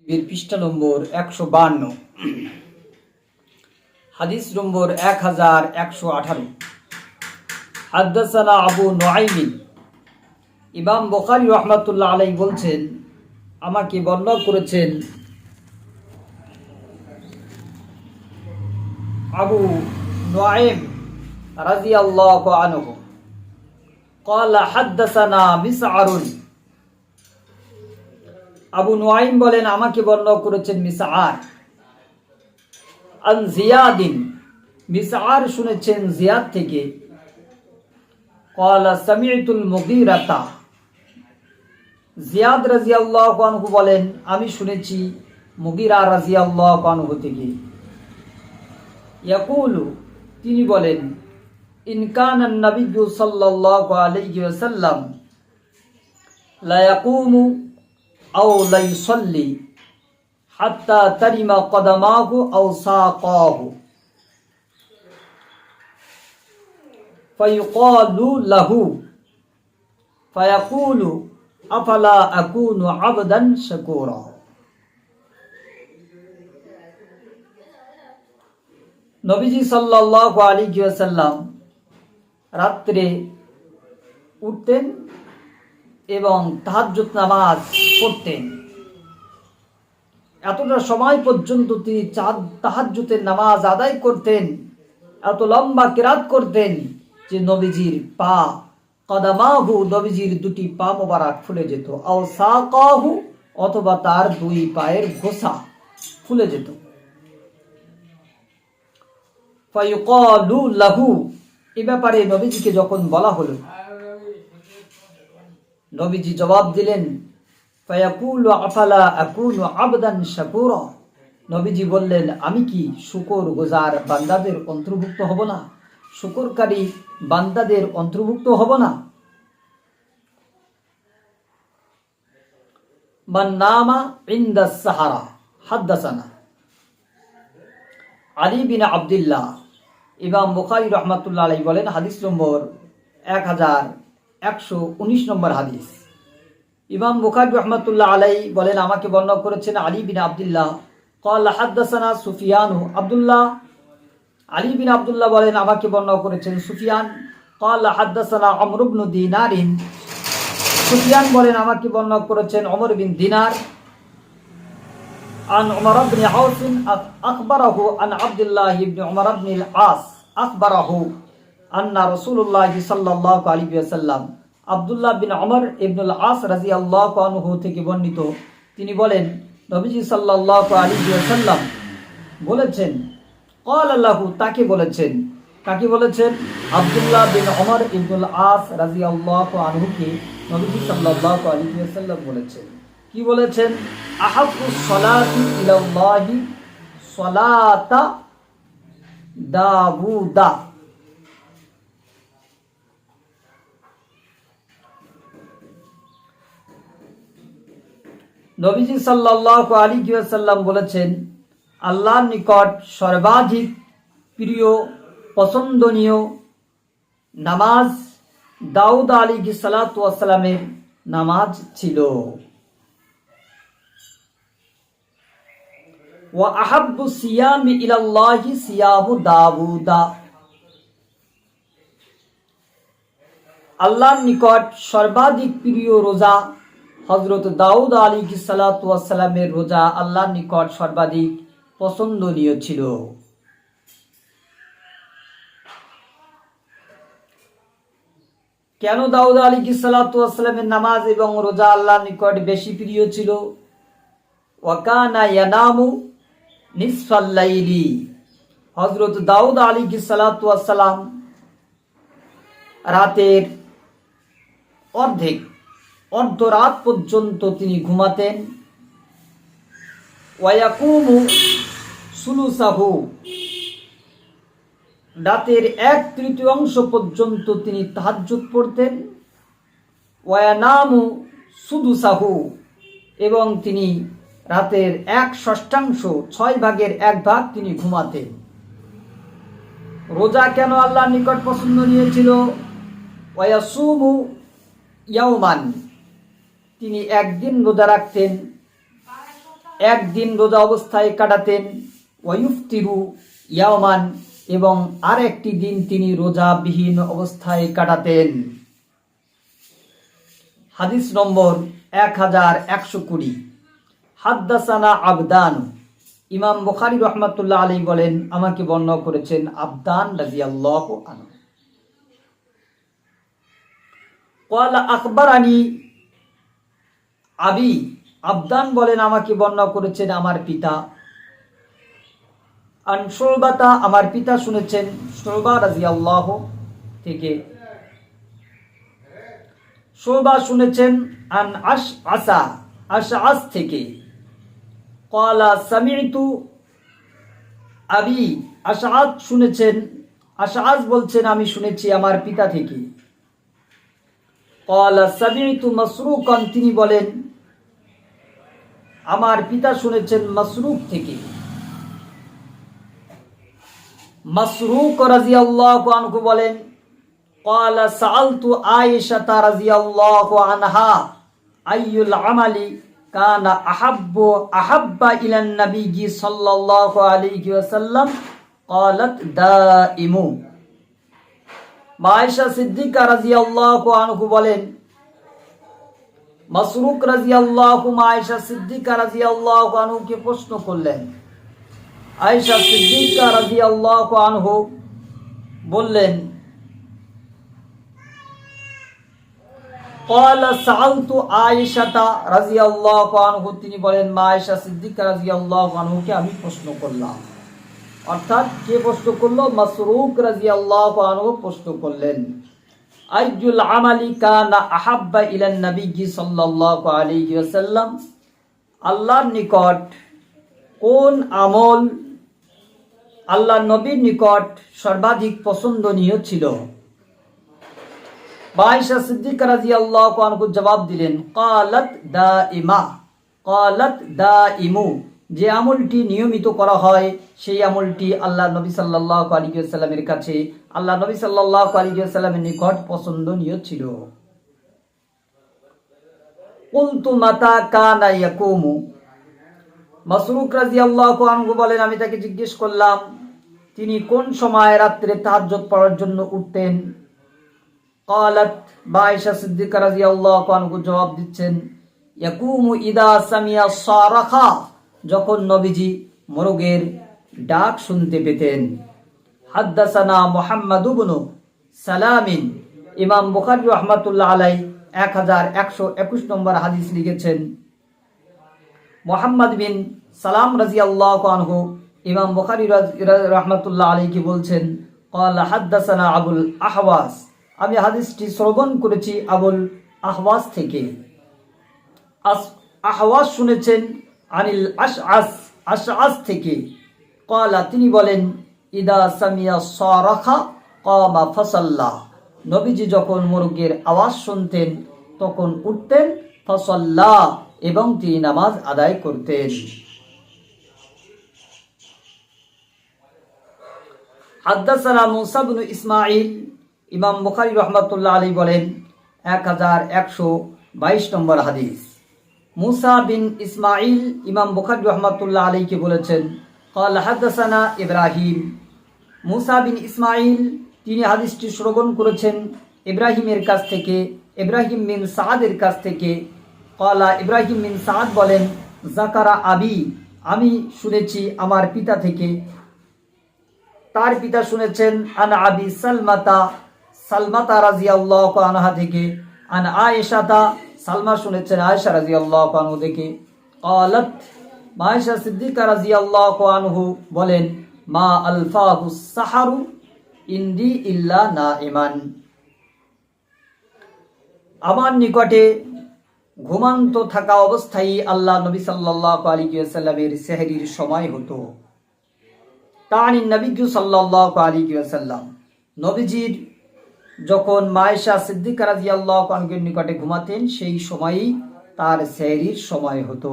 পৃষ্ঠা নম্বর 152, হাদিস নম্বর 1118। হাদদাসানা Abu Nuaim, ইমাম বুখারী রাহমাতুল্লাহ আলাইহি বলছেন, আমাকে বর্ণনা করেছেন আবু নুআইম রাদিয়াল্লাহু আনহু قال حدثنا مسعر। আবু নুআইম বলেন, আমাকে বর্ণনা করেছেন মিসআর আন জিয়াদিন, মিসআর শুনেছেন জিয়াদ থেকে। قال سمعت المغيرة، জিয়াদ রাদিয়াল্লাহু আনহু বলেন, আমি শুনেছি মুগীরা রাদিয়াল্লাহু আনহু থেকে। ইয়াকুলু, তিনি বলেন, ইন কানা নবিয়্যু সাল্লাল্লাহু আলাইহি ওয়াসাল্লাম লা ইয়াকুমু আও লা ইউসাল্লি হাত্তা তারিমা কদামাহু আও সাকাহু ফায়ুকালু লাহু ফায়াকুলু আফালা আকুনু আবদান শাকুরা। নবীজি সাল্লাল্লাহু আলাইহি ওয়াসাল্লাম রাত্রে উঠতেন এবং তাহাজ্জুদ নামাজ পড়তেন। এতটা সময় পর্যন্ত তিনি তাহাজ্জুদের নামাজ আদায় করতেন, এত লম্বা কিরাত করতেন যে নবীজির পা কদামাহু, নবীজির দুটি পা মোবারক ফুলে যেত, আও সাকাহু, অথবা তার দুই পায়ের গোছা ফুলে যেত। ফায়ুকালু লাহু, এ ব্যাপারে নবীজিকে যখন বলা হলো, নবীজি জবাব দিলেন, ফায়াকুলু আফালা আকুনু আবদান শাকুরা। নবীজি বললেন, আমি কি শুকর গুজার বান্দাদের অন্তর্ভুক্ত হব না, শুকরকারী বান্দাদের অন্তর্ভুক্ত হব না? মান নামা ইনদা সাহারা হাদদাসানা আলী বিন আব্দুল্লাহ। ইমাম বুখারী রাহমাতুল্লাহ আলাইহি বলেন, হাদিস নম্বর 1119 নম্বর হাদিস। ইমাম বুখারী রাহমাতুল্লাহ আলাইহি বলেন, আমাকে বর্ণনা করেছেন আলী বিন আব্দুল্লাহ। قال حدثنا سفيان আব্দুল্লাহ, আলী বিন আব্দুল্লাহ বলেন, আমাকে বর্ণনা করেছেন সুফিয়ান। قال حدثنا عمرو بن دينار, সুফিয়ান বলেন, আমাকে বর্ণনা করেছেন ওমর বিন দিনার। عن عمر بن عوف أخبره عن عبد الله بن عمر بن العاص أخبره أن رسول الله صلى الله عليه وسلم, আব্দুল্লাহ বিন ওমর ইবনুল আস রাদিয়াল্লাহু আনহু থেকে বর্ণিত, তিনি বলেন, নবীজি সাল্লাল্লাহু আলাইহি ওয়াসাল্লাম বলেছেন, ক্বালা লাহু, তাকে বলেছেন, কাকে বলেছেন? আব্দুল্লাহ বিন ওমর ইবনুল আস রাদিয়াল্লাহু আনহুকে নবীজি সাল্লাল্লাহু আলাইহি ওয়াসাল্লাম বলেছেন। কি বলেছেন? আহাব্বুস সালাতি ইলাল্লাহি সালাতা দাউদা। নবীজি সাল্লাল্লাহু আলাইহি ওয়াসাল্লাম বলেছেন, আল্লাহর নিকট সর্বাধিক প্রিয় পছন্দনীয় নামাজ দাউদ আলাইহিস সালাতু ওয়াস সালামের নামাজ ছিল। ওয়া আহাব্বু সিয়ামি ইলাল্লাহি সিয়ামু দাউদা, আল্লাহর নিকট সর্বাধিক প্রিয় রোজা হযরত দাউদ আলাইহিস সালাতু ওয়াস সালামের রোজা আল্লাহর নিকট সর্বাধিক পছন্দনীয় ছিল। কেন দাউদ আলাইহিস সালাতু ওয়াস সালামের নামাজ এবং রোজা আল্লাহর নিকট বেশি প্রিয় ছিল? ওয়া কানা ইয়ানামু নিসফাল লাইলি, হযরত দাউদ আলাইহিস সালাতু ওয়াস সালাম রাতের অর্ধরাত পর্যন্ত তিনি ঘুমাতেন। ওয়া ইয়াকুমু সুলুসাহু, রাতের 1/3 পর্যন্ত তিনি তাহাজ্জুদ পড়তেন। ওয়া ইয়ানামু সুদুসাহু, এবং তিনি রাতের 1/6, 6 ভাগের 1 ভাগ তিনি ঘুমাতেন। রোজা কেন আল্লাহর নিকট পছন্দনীয় ছিল? ওয়া ইয়াসুমু ইয়াওমান, তিনি একদিন রোজা রাখতেন। একদিন রোজা অবস্থায় কাটাতেন, ওয়ায়ুফতিরু ইয়াওমান, এবং আর একটি দিন তিনি রোজাবিহীন অবস্থায় কাটাতেন। হাদিস নম্বর 1120। হাদ্দাসানা আবদান, ইমাম বুখারী রহমাতুল্লাহ আলাইহি বলেন, আমাকে বর্ণনা করেছেন আবদান রাদিয়াল্লাহু আনহু। ক্বালা আখবারানি আবি, আবদান বলেন আমাকে বর্ণনা করেছেন আমার পিতা। আন শুবাতা, আমার পিতা শুনেছেন শুবা রাদিয়াল্লাহু থেকে। শুবা শুনেছেন আন আশআস থেকে। ক্বালা সামি'তু আবি, আশআস শুনেছেন, আশআস বলছেন আমি শুনেছি আমার পিতা থেকে। ক্বালা সামি'তু মাসরুকান, তিনি বলেন আমার পিতা শুনেছেন মাসরুক থেকে। মাসরুক রাদিয়াল্লাহু আনহু বলেন, ক্বালা সাআলতু আয়েশা রাদিয়াল্লাহু আনহা আইয়ুল আমালি কানা আহাব্বা ইলান নবী সাল্লাল্লাহু আলাইহি ওয়াসাল্লাম, ক্বালাত দাইমু। আয়েশা সিদ্দিকা রাদিয়াল্লাহু আনহু বলেন, মাসরুক রাদিয়াল্লাহু আয়েশা সিদ্দিকা রাদিয়াল্লাহু আনহুকে প্রশ্ন করলেন। আয়েশা সিদ্দিকা রাদিয়াল্লাহু আনহু বললেন, ক্বালা সাআলতু আয়েশা রাদিয়াল্লাহু আনহু, তিনি বলেন মা আয়েশা সিদ্দিকা রাদিয়াল্লাহু আনহুকে আমি প্রশ্ন করলাম। অর্থাৎ কে প্রশ্ন করলো? মাসরুক রাদিয়াল্লাহু আনহু প্রশ্ন করলেন, আইয়ুল আমালি কানা আহাব্বা ইলান নবী সাল্লাল্লাহু আলাইহি ওয়াসাল্লাম, আল্লাহর নিকট কোন আমল আল্লাহর নবীর নিকট সর্বাধিক পছন্দনীয় ছিল? আয়েশা সিদ্দিকা রাদিয়াল্লাহু আনহু জবাব দিলেন, ক্বালাত দাইমা, ক্বালাত দাইমু, যে আমলটি নিয়মিত করা হয় সেই আমলটি আল্লাহ নবী সাল্লাল্লাহু আলাইহি ওয়াসাল্লামের কাছে, আল্লাহ নবী সাল্লাল্লাহু আলাইহি ওয়াসাল্লামের নিকট পছন্দনীয় ছিল। কুলতু মাতা কানা ইয়াকুমু, মাসরুক রাদিয়াল্লাহু আনহু বলেন আমি তাকে জিজ্ঞেস করলাম তিনি কোন সময় রাত্রে তাহাজ্জুদ পড়ার জন্য উঠতেন। ক্বালাত, আয়েশা সিদ্দিকা রাদিয়াল্লাহু আনহু জবাব দিচ্ছেন, ইয়াকুমু ইদা সামিয়া সারাখা, যখন নবীজি মোরগের ডাক শুনতে পেতেন। হাদ্দাসানা মুহাম্মদ ইবনে সালামিন, ইমাম বুখারী রাহমাতুল্লাহ আলাইহি 1121 নম্বর হাদিস লিখেছেন। মুহাম্মদ বিন সালাম রাদিয়াল্লাহু আনহু ইমাম বুখারী রাহমাতুল্লাহ আলাইহি বলছেন, ক্বালা হাদ্দাসানা আবুল আহওয়াস, আমি হাদিসটি শ্রবণ করেছি আবুল আহওয়াস থেকে। আহওয়াস শুনেছেন আনিল আশআস থেকে। ক্বালা, তিনি বলেন, ইদা সামিয়া সারাখা কামা ফাসাল্লা, নবীজি যখন মুরগির আওয়াজ শুনতেন তখন উঠতেন, ফাসাল্লা, এবং তিনি নামাজ আদায় করতেন। হাদ্দাসানা মুসা ইবনে ইসমাঈল, ইমাম বুখারী রাহমাতুল্লাহ আলাইহি বলেন 1122 নম্বর হাদিস। মুসা বিন ইসমাঈল ইমাম বুখারী রাহমাতুল্লাহ আলাইহি বলেছেন, ক্বালা হাদ্দাসানা ইব্রাহিম, মুসা বিন ইসমাঈল তিনি হাদিসটি শ্রবণ করেছেন ইব্রাহিমের কাছ থেকে, ইব্রাহিম বিন সাআদের কাছ থেকে। ক্বালা, ইব্রাহিম বিন সাআদ বলেন, যাকারা আবি, আমি শুনেছি আমার পিতা থেকে, তার পিতা শুনেছেন আন আবি সালমাতা রাদিয়াল্লাহু আনহা থেকে, আন আয়েশাতা, সালমা শুনেছেন আয়েশা রাদিয়াল্লাহু আনহা থেকে। ক্বালাত, আয়েশা সিদ্দিকা রাদিয়াল্লাহু আনহু বলেন, মা আলফাহুস সাহারু ইন্দি ইল্লা নাইমান, আমার নিকটে ঘুমান্ত থাকা অবস্থায় আল্লাহ নবী সাল্লাল্লাহু আলাইহি ওয়াসাল্লামের সেহরির সময় হতো। তানি নবী সাল্লাল্লাহু আলাইহি ওয়াসাল্লাম, নবীজির যখন আয়েশা সিদ্দিকা রাদিয়াল্লাহু আনহার নিকটে ঘুমাতেন সেই সময়ই তার সেহরির সময় হতো।